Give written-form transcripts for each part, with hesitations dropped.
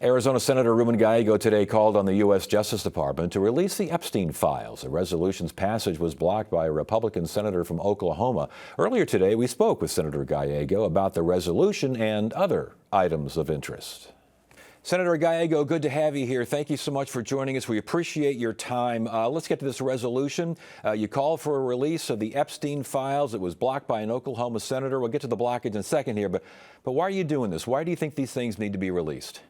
Arizona Senator Ruben Gallego today called on the U.S. Justice Department to release the Epstein files. The resolution's passage was blocked by a Republican senator from Oklahoma. Earlier today, we spoke with Senator Gallego about the resolution and other items of interest. Senator Gallego, good to have you here. Thank you so much for joining us. We appreciate your time. Let's get to this resolution. You called for a release of the Epstein files. It was blocked by an Oklahoma senator. We'll get to the blockage in a second here, but why are you doing this? Why do you think these things need to be released?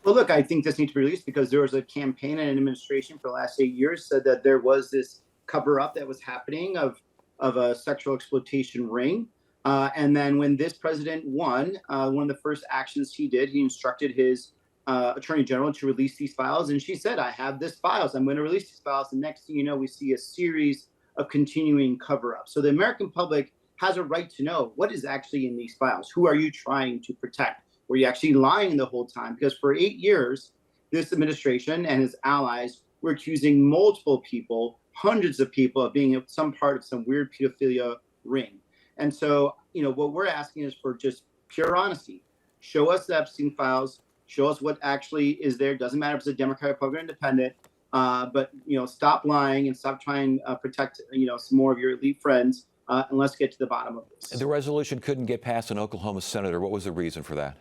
Well, look, I think this needs to be released because there was a campaign and an administration for the last 8 years said that there was this cover up that was happening of a sexual exploitation ring. And then when this president won, one of the first actions he did, he instructed his attorney general to release these files. And she said, I have these files. I'm going to release these files. And next thing you know, we see a series of continuing cover ups. So the American public has a right to know what is actually in these files. Who are you trying to protect? Were you actually lying the whole time? Because for 8 years, this administration and his allies were accusing multiple people, hundreds of people, of being some part of some weird pedophilia ring. And so, what we're asking is for just pure honesty. Show us the Epstein files. Show us what actually is there. Doesn't matter if it's a Democrat, Republican, Independent. But stop lying and stop trying to protect some more of your elite friends. And let's get to the bottom of this. The resolution couldn't get past an Oklahoma senator. What was the reason for that?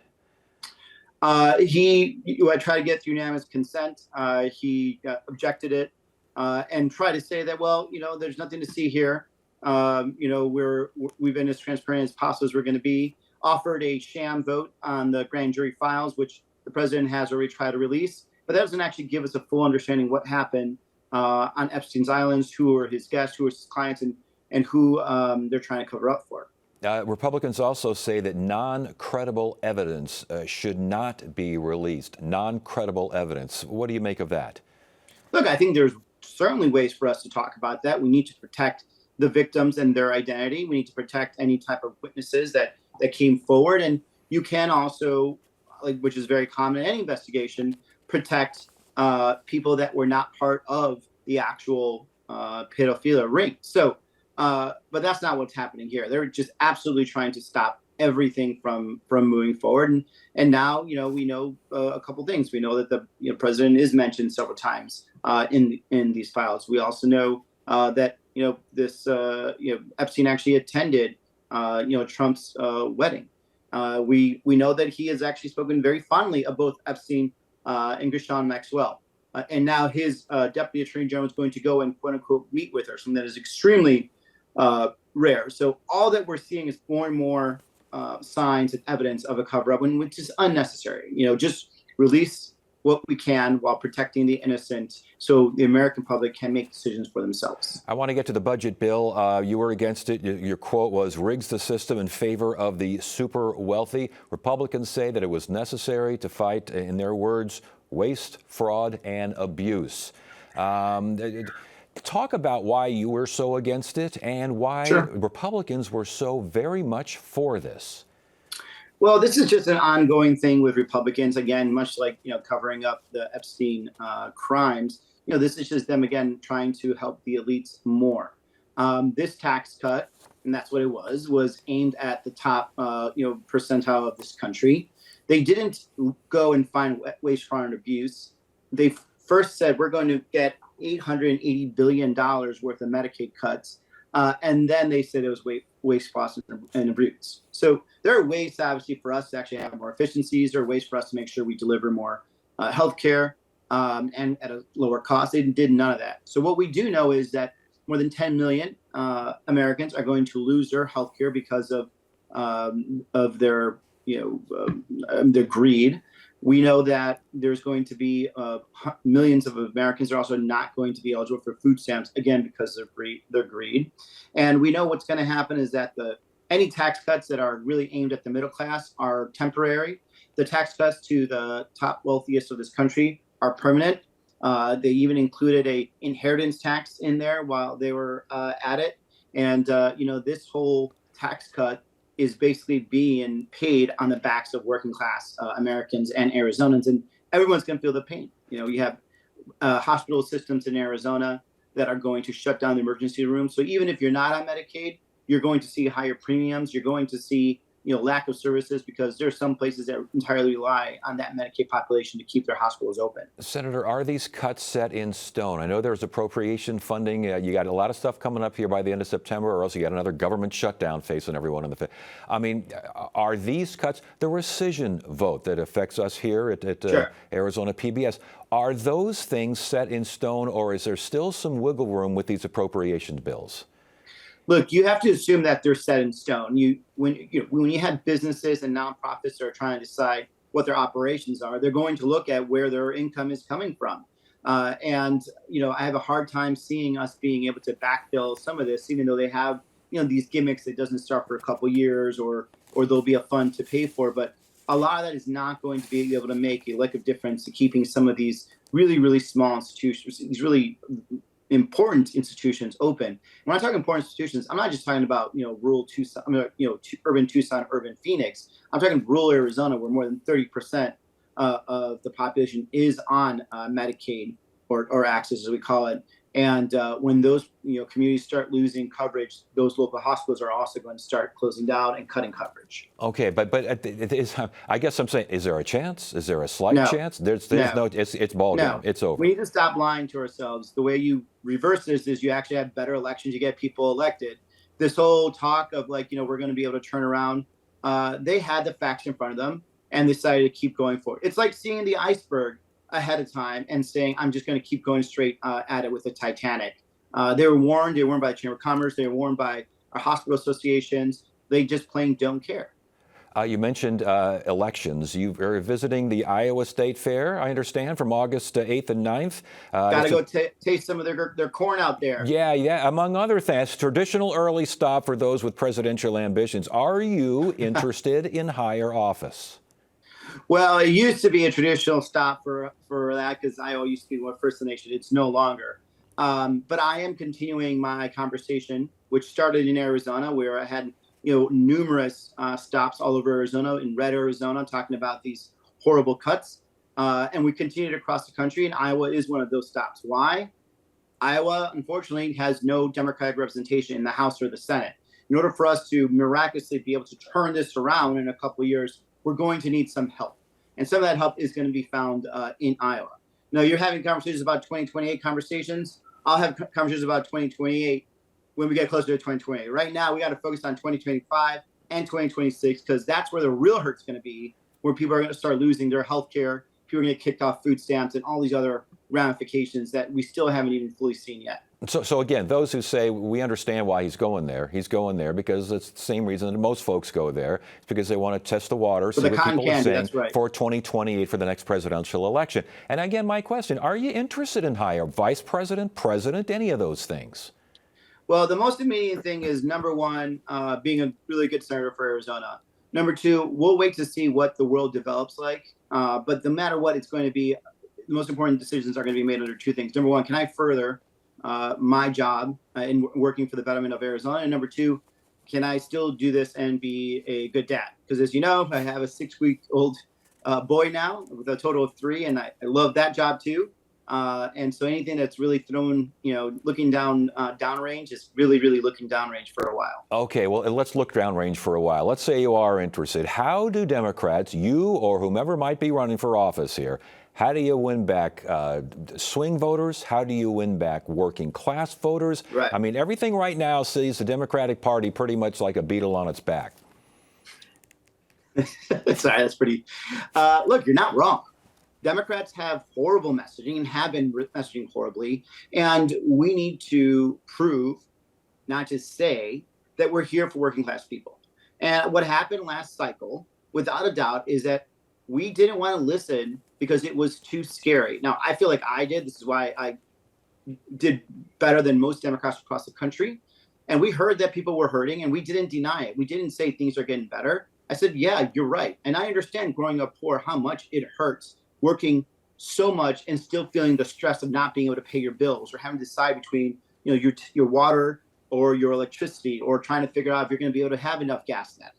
I tried to get unanimous consent. He objected it and tried to say that, well, there's nothing to see here. We've been as transparent as possible as we're going to be. Offered a sham vote on the grand jury files, which the president has already tried to release. But that doesn't actually give us a full understanding what happened on Epstein's Islands, who are his guests, who are his clients, and who they're trying to cover up for. Republicans also say that non-credible evidence should not be released. Non-credible evidence. What do you make of that? Look, I think there's certainly ways for us to talk about that. We need to protect the victims and their identity. We need to protect any type of witnesses that came forward. And you can also, which is very common in any investigation, protect people that were not part of the actual pedophilia ring. So, but that's not what's happening here. They're just absolutely trying to stop everything from moving forward. And now, we know a couple things. We know that the president is mentioned several times in these files. We also know that this Epstein actually attended Trump's wedding. We know that he has actually spoken very fondly of both Epstein and Ghislaine Maxwell. And now his deputy attorney general is going to go and quote unquote meet with her, something that is extremely rare. So all that we're seeing is more and more signs and evidence of a cover-up, which is unnecessary. Just release what we can while protecting the innocent so the American public can make decisions for themselves. I want to get to the budget bill. You were against it. Your quote was, rigs the system in favor of the super wealthy. Republicans say that it was necessary to fight, in their words, waste, fraud, and abuse. Talk about why you were so against it and why Republicans were so very much for this. Well, this is just an ongoing thing with Republicans, again, much like, covering up the Epstein crimes. This is just them, again, trying to help the elites more. This tax cut, and that's what it was aimed at the top, percentile of this country. They didn't go and find waste, fraud, and abuse. They first said, we're going to get $880 billion worth of Medicaid cuts. And then they said it was waste, fraud, and abuse. So there are ways, obviously, for us to actually have more efficiencies. There are ways for us to make sure we deliver more health care and at a lower cost. They did none of that. So what we do know is that more than 10 million Americans are going to lose their health care because of their their greed. We know that there's going to be millions of Americans are also not going to be eligible for food stamps, again, because of their greed. And we know what's going to happen is that any tax cuts that are really aimed at the middle class are temporary. The tax cuts to the top wealthiest of this country are permanent. They even included a inheritance tax in there while they were at it. And, this whole tax cut is basically being paid on the backs of working class Americans and Arizonans, and everyone's going to feel the pain. You have hospital systems in Arizona that are going to shut down the emergency room. So even if you're not on Medicaid, you're going to see higher premiums. You're going to see, lack of services, because there are some places that entirely rely on that Medicaid population to keep their hospitals open. Senator, are these cuts set in stone? I know there's appropriation funding. You got a lot of stuff coming up here by the end of September, or else you got another government shutdown facing everyone in the. I mean, are these cuts, the rescission vote that affects us here at Sure. Arizona PBS, are those things set in stone, or is there still some wiggle room with these appropriation bills? Look, you have to assume that they're set in stone. When you have businesses and nonprofits that are trying to decide what their operations are, they're going to look at where their income is coming from. And I have a hard time seeing us being able to backfill some of this, even though they have these gimmicks that doesn't start for a couple years, or there'll be a fund to pay for. But a lot of that is not going to be able to make a lick of difference to keeping some of these really, really small institutions, these really important institutions open. When I talk important institutions, I'm not just talking about rural Tucson, urban Tucson, urban Phoenix. I'm talking rural Arizona, where more than 30% of the population is on Medicaid or Access, as we call it. And when those communities start losing coverage, those local hospitals are also going to start closing down and cutting coverage. Okay, but it is, I guess I'm saying, is there a chance? Is there a slight No. chance? There's no. It's ball game. No. It's over. We need to stop lying to ourselves. The way you reverse this is you actually have better elections. You get people elected. This whole talk of we're going to be able to turn around. They had the facts in front of them and decided to keep going forward. It's like seeing the iceberg ahead of time and saying, I'm just going to keep going straight at it with the Titanic. They were warned. They were warned by the Chamber of Commerce. They were warned by our hospital associations. They just plain don't care. You mentioned elections. You are visiting the Iowa State Fair, I understand, from August 8th and 9th. Got to go taste some of their corn out there. Yeah. Among other things, traditional early stop for those with presidential ambitions. Are you interested in higher office? Well, it used to be a traditional stop for that, because Iowa used to be what first in the nation. It's no longer. But I am continuing my conversation, which started in Arizona, where I had numerous stops all over Arizona, in red Arizona, talking about these horrible cuts. And we continued across the country, and Iowa is one of those stops. Why? Iowa, unfortunately, has no Democratic representation in the House or the Senate. In order for us to miraculously be able to turn this around in a couple of years, we're going to need some help. And some of that help is going to be found in Iowa. Now, you're having conversations about 2028 conversations. I'll have conversations about 2028 when we get closer to 2028. Right now, we got to focus on 2025 and 2026, because that's where the real hurt's going to be, where people are going to start losing their health care, people are going to get kicked off food stamps, and all these other ramifications that we still haven't even fully seen yet. So again, those who say we understand why he's going there because it's the same reason that most folks go there. It's because they want to test the water, see what people are saying for 2028 for the next presidential election. And again, my question, are you interested in higher vice president, president, any of those things? Well, the most immediate thing is, number one, being a really good senator for Arizona. Number two, we'll wait to see what the world develops like. But no matter what, it's going to be, the most important decisions are going to be made under two things. Number one, can I further my job in working for the betterment of Arizona? And number two, can I still do this and be a good dad? Because as you know, I have a 6-week-old boy now with a total of 3, and I love that job too. And so anything that's really thrown, looking downrange is really, really looking downrange for a while. Okay, well, let's look downrange for a while. Let's say you are interested. How do Democrats, you or whomever might be running for office here, how do you win back swing voters? How do you win back working class voters? Right. I mean, everything right now sees the Democratic Party pretty much like a beetle on its back. Sorry, that's pretty. Look, you're not wrong. Democrats have horrible messaging and have been messaging horribly. And we need to prove, not just say, that we're here for working class people. And what happened last cycle, without a doubt, is that we didn't want to listen because it was too scary. Now, I feel like I did. This is why I did better than most Democrats across the country. And we heard that people were hurting, and we didn't deny it. We didn't say things are getting better. I said, yeah, you're right. And I understand growing up poor, how much it hurts working so much and still feeling the stress of not being able to pay your bills, or having to decide between your water or your electricity, or trying to figure out if you're going to be able to have enough gas net.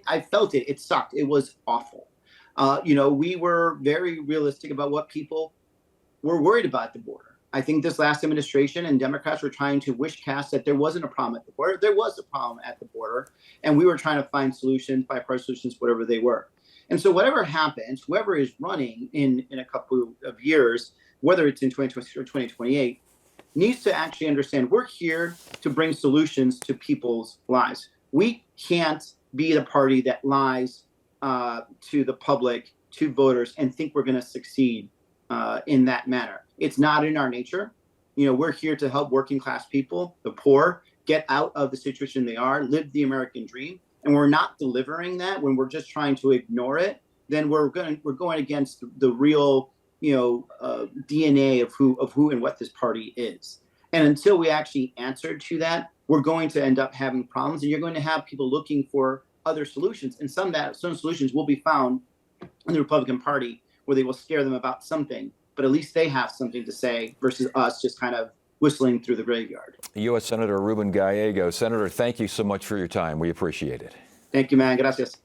I felt it. It sucked. It was awful. We were very realistic about what people were worried about at the border. I think this last administration and Democrats were trying to wish cast that there wasn't a problem at the border. There was a problem at the border, and we were trying to find solutions, bipartisan solutions, whatever they were. And so whatever happens, whoever is running in a couple of years, whether it's in 2026 or 2028, needs to actually understand we're here to bring solutions to people's lives. We can't be the party that lies to the public, to voters, and think we're going to succeed in that manner. It's not in our nature. We're here to help working class people, the poor, get out of the situation they are, live the American dream. And we're not delivering that when we're just trying to ignore it. Then we're going against the real DNA of who and what this party is. And until we actually answer to that, we're going to end up having problems, and you're going to have people looking for other solutions. And some solutions will be found in the Republican Party where they will scare them about something, but at least they have something to say versus us just kind of whistling through the graveyard. U.S. Senator Ruben Gallego. Senator, thank you so much for your time. We appreciate it. Thank you, man. Gracias.